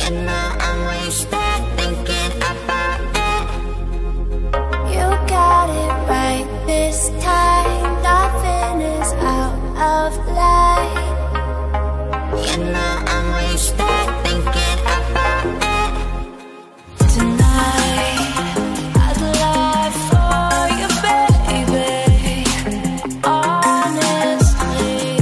You know I'm wasted thinking about it. You got it right this time. Nothing is out of line. You know I'm wasted thinking about it. Tonight I'd lie for you, baby. Honestly,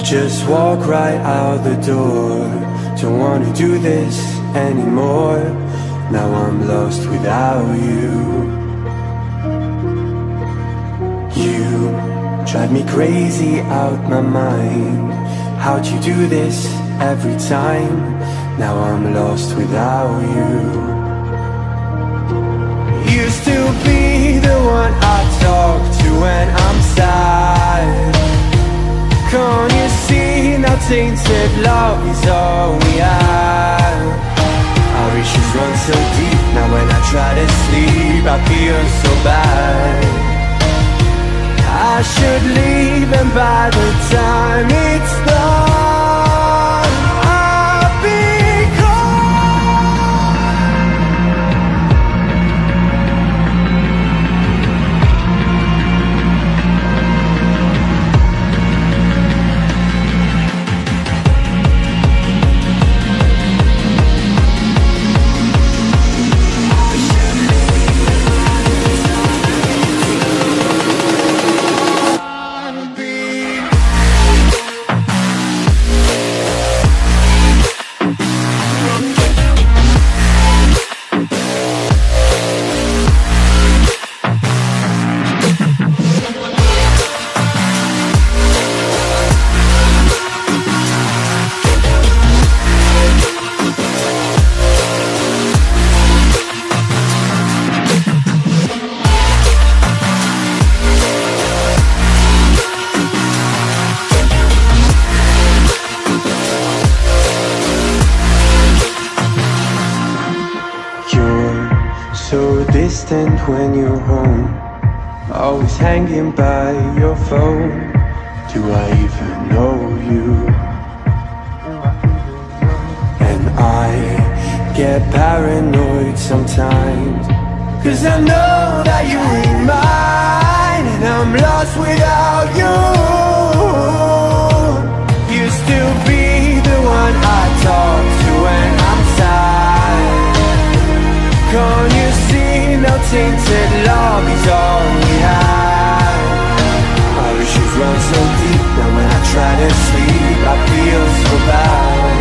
just walk right out the door. Don't wanna do this anymore. Now I'm lost without you. You drive me crazy out my mind. How'd you do this every time? Now I'm lost without you. Used to be the one I talk to when I'm sad. Can't you see now tainted love is all try to sleep, I feel so bad. I should leave, and by the time it's done, I'll be so distant when you're home, always hanging by your phone. Do I even know you? And I get paranoid sometimes, 'cause I know that you ain't mine, and I'm lost without you. Used to be the one I talk to when I'm sad. Can't you see, no tainted love is all we have. Our issues run so deep, now when I try to sleep, I feel so bad.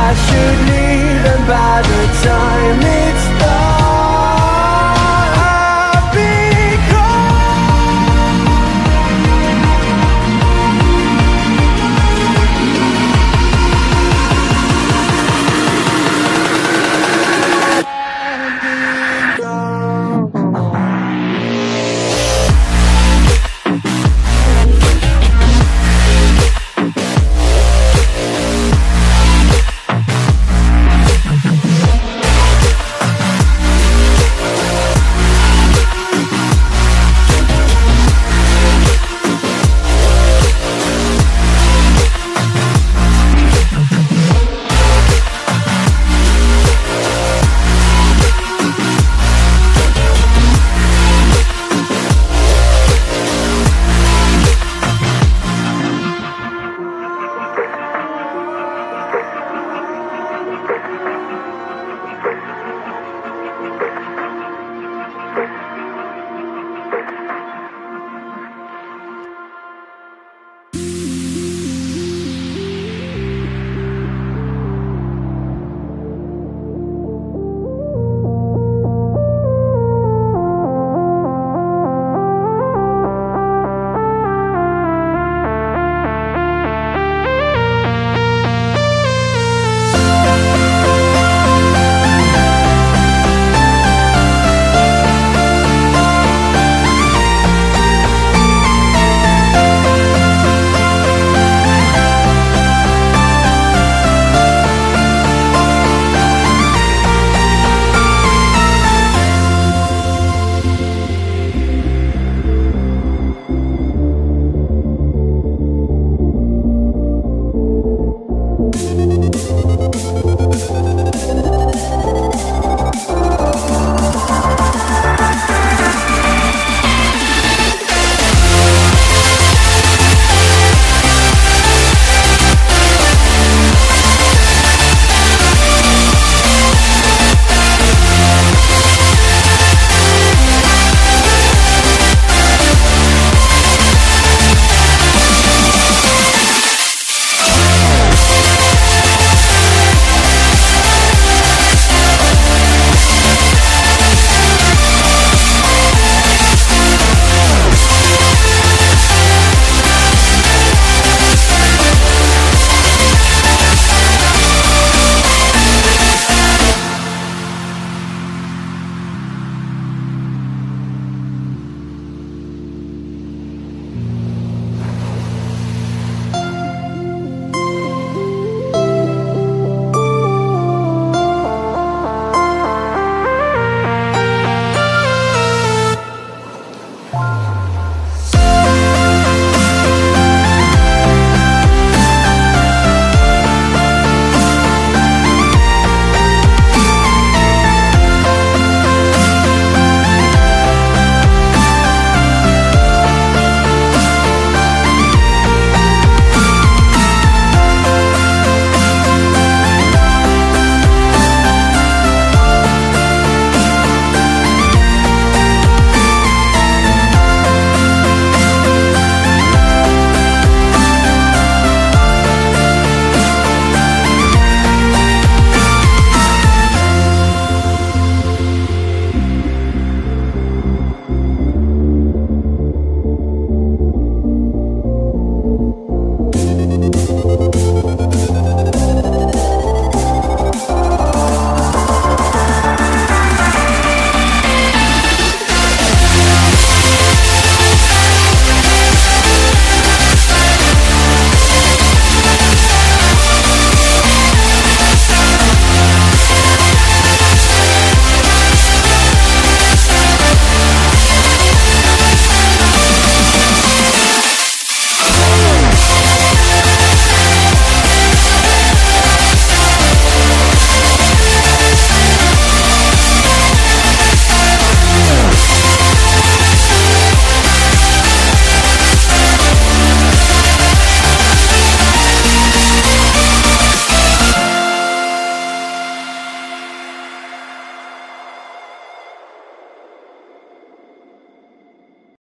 I should leave, and by the time it's